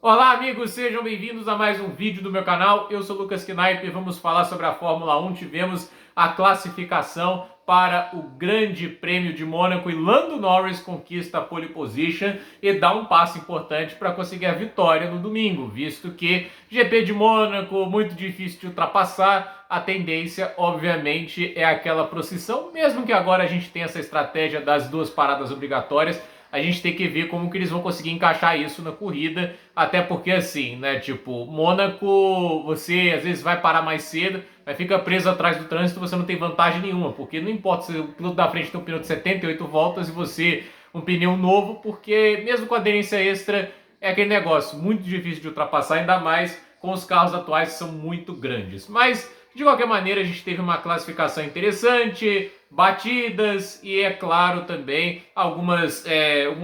Olá amigos, sejam bem-vindos a mais um vídeo do meu canal. Eu sou Lucas Knaip e vamos falar sobre a Fórmula 1. Tivemos a classificação para o Grande Prêmio de Mônaco e Lando Norris conquista a pole position e dá um passo importante para conseguir a vitória no domingo, visto que GP de Mônaco, muito difícil de ultrapassar, a tendência obviamente é aquela procissão, mesmo que agora a gente tenha essa estratégia das duas paradas obrigatórias. A gente tem que ver como que eles vão conseguir encaixar isso na corrida, até porque assim, né, tipo, Mônaco, você às vezes vai parar mais cedo, mas fica preso atrás do trânsito, você não tem vantagem nenhuma, porque não importa se o piloto da frente tem um pneu de 78 voltas e você um pneu novo, porque mesmo com aderência extra, é aquele negócio muito difícil de ultrapassar, ainda mais com os carros atuais que são muito grandes. Mas, de qualquer maneira, a gente teve uma classificação interessante, batidas e, é claro, também alguns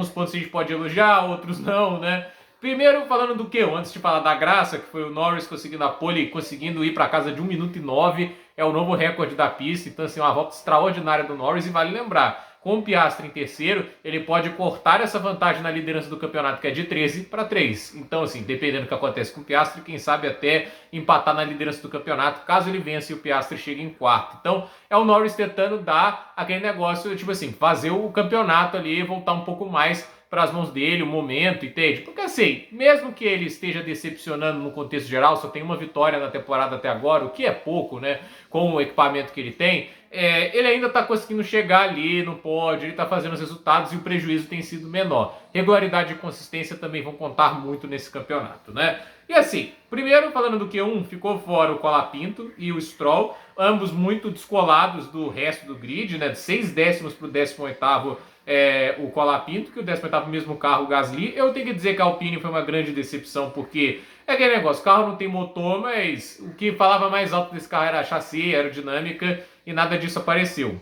pontos que a gente pode elogiar, outros não, né? Primeiro, falando do que? Antes de falar da graça, que foi o Norris conseguindo a pole, conseguindo ir para casa de 1 minuto e 9, é o novo recorde da pista, então assim, uma volta extraordinária do Norris, e vale lembrar, com o Piastri em terceiro, ele pode cortar essa vantagem na liderança do campeonato, que é de 13 para 3. Então, assim, dependendo do que acontece com o Piastri, quem sabe até empatar na liderança do campeonato, caso ele vença e o Piastri chegue em quarto. Então, é o Norris tentando dar aquele negócio, tipo assim, fazer o campeonato ali, voltar um pouco mais para as mãos dele, o momento, entende? Porque assim, mesmo que ele esteja decepcionando no contexto geral, só tem uma vitória na temporada até agora, o que é pouco, né? Com o equipamento que ele tem, ele ainda está conseguindo chegar ali no pódio, ele está fazendo os resultados e o prejuízo tem sido menor. Regularidade e consistência também vão contar muito nesse campeonato, né? E assim, primeiro falando do Q1, ficou fora o Colapinto e o Stroll, ambos muito descolados do resto do grid, né? De 6 décimos para o 18º o Colapinto, que o 18º mesmo carro, o Gasly. Eu tenho que dizer que a Alpine foi uma grande decepção, porque é aquele negócio, o carro não tem motor, mas o que falava mais alto desse carro era chassi, aerodinâmica, e nada disso apareceu.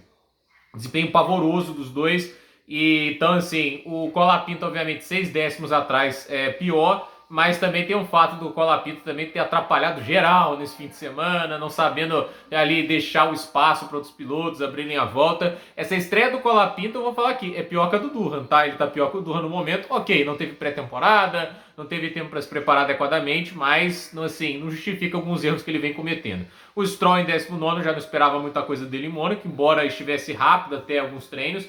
Desempenho pavoroso dos dois, e então assim, o Colapinto obviamente 6 décimos atrás é pior, mas também tem um fato do Colapinto também ter atrapalhado geral nesse fim de semana, não sabendo ali deixar o espaço para outros pilotos abrirem a volta. Essa estreia do Colapinto, eu vou falar aqui, é pior que a do Durham, tá? Ele tá pior que o Durham no momento. Ok, não teve pré-temporada, não teve tempo para se preparar adequadamente, mas assim, não justifica alguns erros que ele vem cometendo. O Stroll em 19º, já não esperava muita coisa dele em Mônaco, embora estivesse rápido até alguns treinos.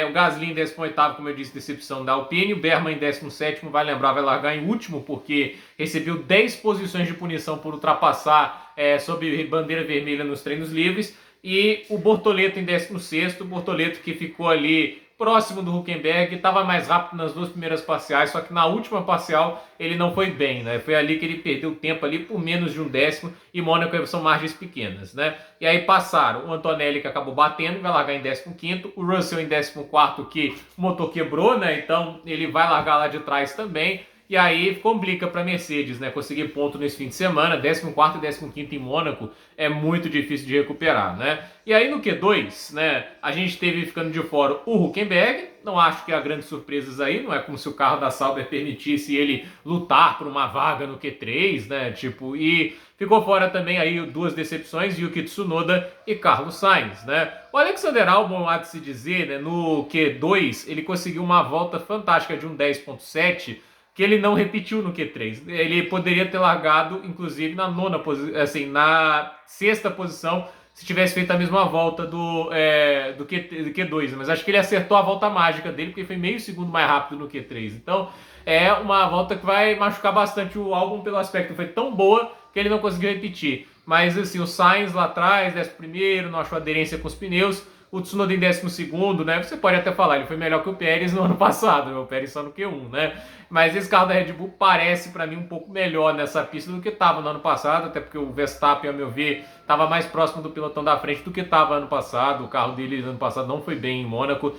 O Gasly em 18º, como eu disse, decepção da Alpine. O Berman em 17º, vai lembrar, vai largar em último, porque recebeu 10 posições de punição por ultrapassar sob bandeira vermelha nos treinos livres. E o Bortoleto em 16º, o Bortoleto que ficou ali próximo do Hülkenberg, estava mais rápido nas duas primeiras parciais, só que na última parcial ele não foi bem, né? Foi ali que ele perdeu tempo ali por menos de 1 décimo, e Mônaco são margens pequenas, né? E aí passaram o Antonelli, que acabou batendo, vai largar em 15º, o Russell em 14º, que o motor quebrou, né? Então ele vai largar lá de trás também. E aí complica para a Mercedes, né? Conseguir ponto nesse fim de semana, 14º e 15º em Mônaco, é muito difícil de recuperar, né? E aí no Q2, né, a gente teve ficando de fora o Hülkenberg, não acho que há grandes surpresas aí, não é como se o carro da Sauber permitisse ele lutar por uma vaga no Q3, né? Tipo, e ficou fora também aí duas decepções, Yuki Tsunoda e Carlos Sainz, né? O Alexander Albon, há de se dizer, né, no Q2 ele conseguiu uma volta fantástica de um 10.7, que ele não repetiu no Q3. Ele poderia ter largado, inclusive, na na sexta posição, se tivesse feito a mesma volta do Q2. Mas acho que ele acertou a volta mágica dele, porque foi meio segundo mais rápido no Q3. Então, é uma volta que vai machucar bastante o Albon pelo aspecto. Foi tão boa que ele não conseguiu repetir. Mas, assim, o Sainz lá atrás, 11º, não achou aderência com os pneus. O Tsunoda em 12º, né? Você pode até falar, ele foi melhor que o Pérez no ano passado, né? O Pérez só no Q1, né? Mas esse carro da Red Bull parece para mim um pouco melhor nessa pista do que estava no ano passado, até porque o Verstappen, a meu ver, estava mais próximo do pilotão da frente do que estava ano passado. O carro dele no ano passado não foi bem em Mônaco.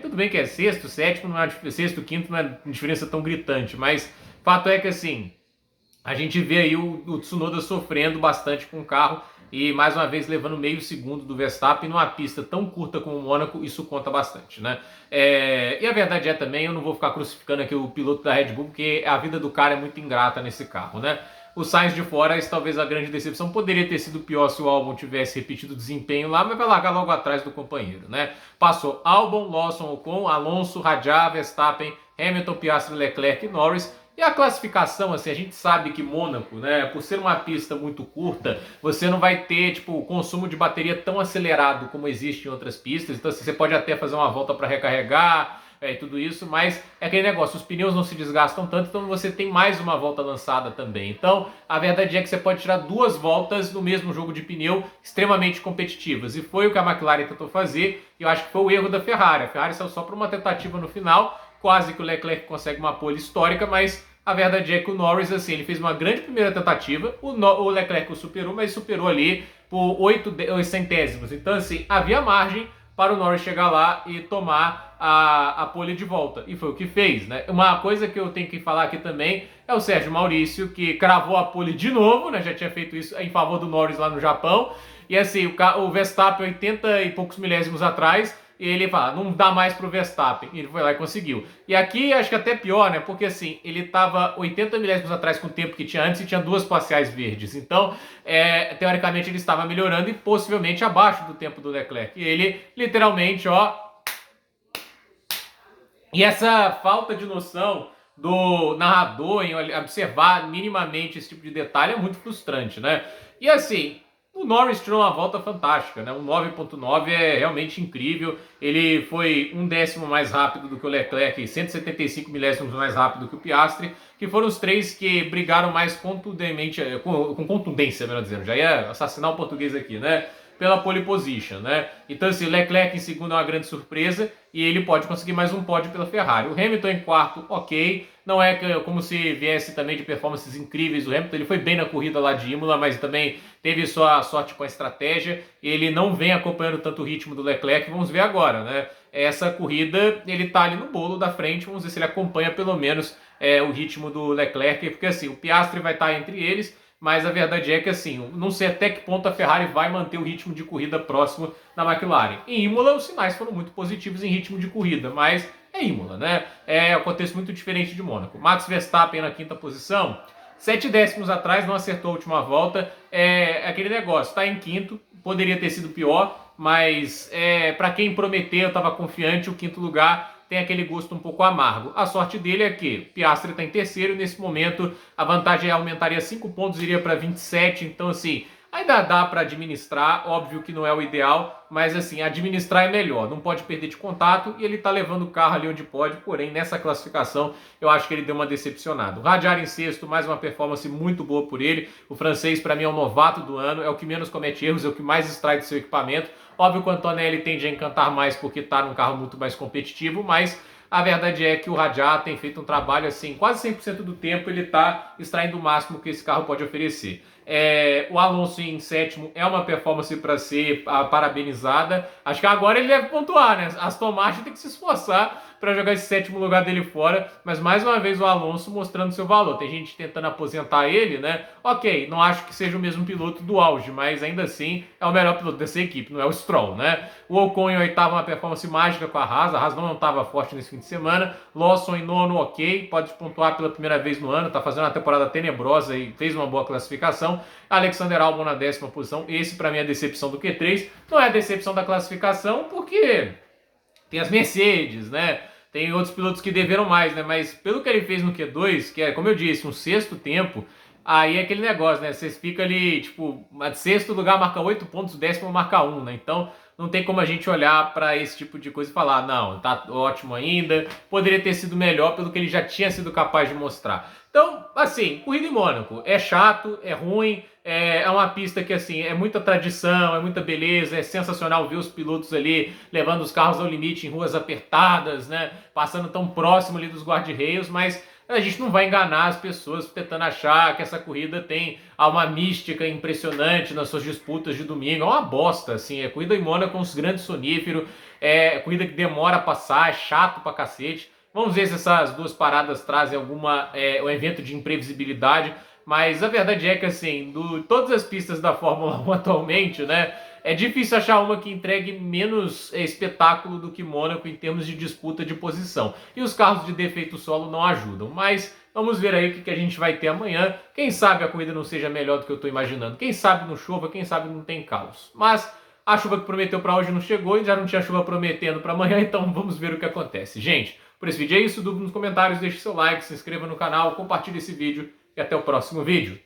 Tudo bem que é sexto, sétimo, sexto, quinto não é diferença tão gritante, mas fato é que assim, a gente vê aí o Tsunoda sofrendo bastante com o carro e mais uma vez levando meio segundo do Verstappen numa pista tão curta como o Mônaco, isso conta bastante, né? E a verdade é também, eu não vou ficar crucificando aqui o piloto da Red Bull, porque a vida do cara é muito ingrata nesse carro, né? O Sainz de fora, esse talvez a grande decepção, poderia ter sido pior se o Albon tivesse repetido o desempenho lá, mas vai largar logo atrás do companheiro, né? Passou Albon, Lawson, Ocon, Alonso, Rajah, Verstappen, Hamilton, Piastri, Leclerc e Norris. E a classificação, assim, a gente sabe que Mônaco, né, por ser uma pista muito curta, você não vai ter, tipo, o consumo de bateria tão acelerado como existe em outras pistas. Então, assim, você pode até fazer uma volta para recarregar, e tudo isso, mas é aquele negócio, os pneus não se desgastam tanto, então você tem mais uma volta lançada também. Então, a verdade é que você pode tirar 2 voltas no mesmo jogo de pneu extremamente competitivas. E foi o que a McLaren tentou fazer, e eu acho que foi o erro da Ferrari. A Ferrari saiu só para uma tentativa no final, quase que o Leclerc consegue uma pole histórica, mas a verdade é que o Norris, assim, ele fez uma grande primeira tentativa, o Leclerc o superou, mas superou ali por 8 centésimos. Então, assim, havia margem para o Norris chegar lá e tomar a pole de volta. E foi o que fez, né? Uma coisa que eu tenho que falar aqui também é o Sérgio Maurício, que cravou a pole de novo, né? Já tinha feito isso em favor do Norris lá no Japão. E assim, o Verstappen, 80 e poucos milésimos atrás, ele fala, não dá mais pro Verstappen. Ele foi lá e conseguiu. E aqui acho que até pior, né? Porque assim, ele tava 80 milésimos atrás com o tempo que tinha antes e tinha 2 parciais verdes. Então, teoricamente, ele estava melhorando e possivelmente abaixo do tempo do Leclerc. E ele, literalmente, ó... E essa falta de noção do narrador em observar minimamente esse tipo de detalhe é muito frustrante, né? E assim, o Norris tirou uma volta fantástica, né? Um 9.9 é realmente incrível. Ele foi 1 décimo mais rápido do que o Leclerc, 175 milésimos mais rápido que o Piastri, que foram os 3 que brigaram mais contundentemente, com contundência, melhor dizendo. Já ia assassinar o português aqui, né? Pela pole position, né? Então, assim, Leclerc em segundo é uma grande surpresa e ele pode conseguir mais um pódio pela Ferrari. O Hamilton em quarto, ok. Não é como se viesse também de performances incríveis. O Hamilton ele foi bem na corrida lá de Imola, mas também teve sua sorte com a estratégia. Ele não vem acompanhando tanto o ritmo do Leclerc. Vamos ver agora, né? Essa corrida, ele tá ali no bolo da frente. Vamos ver se ele acompanha pelo menos o ritmo do Leclerc, porque assim, o Piastri vai estar entre eles. Mas a verdade é que, assim, não sei até que ponto a Ferrari vai manter o ritmo de corrida próximo da McLaren. Em Imola, os sinais foram muito positivos em ritmo de corrida, mas é Imola, né? É um contexto muito diferente de Mônaco. Max Verstappen na 5ª posição, 7 décimos atrás, não acertou a última volta. É aquele negócio, está em 5º, poderia ter sido pior, mas para quem prometeu, eu estava confiante, o 5º lugar tem aquele gosto um pouco amargo. A sorte dele é que Piastri está em 3º e nesse momento a vantagem aumentaria 5 pontos, iria para 27, então assim, ainda dá para administrar, óbvio que não é o ideal, mas assim, administrar é melhor, não pode perder de contato e ele está levando o carro ali onde pode, porém nessa classificação eu acho que ele deu uma decepcionada. O Radiar em 6º, mais uma performance muito boa por ele, o francês para mim é o novato do ano, é o que menos comete erros, é o que mais extrai do seu equipamento. Óbvio que o Antonelli tende a encantar mais porque está num carro muito mais competitivo, mas a verdade é que o Radiar tem feito um trabalho assim, quase 100% do tempo ele está extraindo o máximo que esse carro pode oferecer. O Alonso em 7º é uma performance para ser parabenizada. Acho que agora ele deve pontuar, né? Aston Martin tem que se esforçar para jogar esse 7º lugar dele fora, mas mais uma vez o Alonso mostrando seu valor. Tem gente tentando aposentar ele, né? Ok, não acho que seja o mesmo piloto do auge, mas ainda assim é o melhor piloto dessa equipe, não é o Stroll, né? O Ocon em 8º, uma performance mágica com a Haas não estava forte nesse fim de semana. Lawson em 9º, ok, pode pontuar pela primeira vez no ano, tá fazendo uma temporada tenebrosa e fez uma boa classificação. Alexander Albon na 10ª posição, esse para mim é a decepção do Q3, não é a decepção da classificação porque tem as Mercedes, né? Tem outros pilotos que deveram mais, né? Mas pelo que ele fez no Q2, que é, como eu disse, um 6º tempo, aí é aquele negócio, né? Vocês ficam ali, tipo, a 6º lugar marca 8 pontos, 10º marca 1, né? Então não tem como a gente olhar para esse tipo de coisa e falar, não, tá ótimo ainda, poderia ter sido melhor pelo que ele já tinha sido capaz de mostrar. Então, assim, corrida em Mônaco é chato, é ruim, é uma pista que, assim, é muita tradição, é muita beleza, é sensacional ver os pilotos ali levando os carros ao limite em ruas apertadas, né, passando tão próximo ali dos guarda-reios, mas a gente não vai enganar as pessoas tentando achar que essa corrida tem uma mística impressionante nas suas disputas de domingo. É uma bosta, assim. É corrida em Mônaco com os grandes soníferos, é corrida que demora a passar, é chato pra cacete. Vamos ver se essas 2 paradas trazem um evento de imprevisibilidade. Mas a verdade é que, assim, todas as pistas da Fórmula 1 atualmente, né, é difícil achar uma que entregue menos espetáculo do que Mônaco em termos de disputa de posição. E os carros de defeito solo não ajudam. Mas vamos ver aí o que a gente vai ter amanhã. Quem sabe a corrida não seja melhor do que eu estou imaginando. Quem sabe não chova, quem sabe não tem caos. Mas a chuva que prometeu para hoje não chegou e já não tinha chuva prometendo para amanhã, então vamos ver o que acontece. Gente, Por esse vídeo é isso, dúvida nos comentários, deixe seu like, se inscreva no canal, compartilhe esse vídeo e até o próximo vídeo.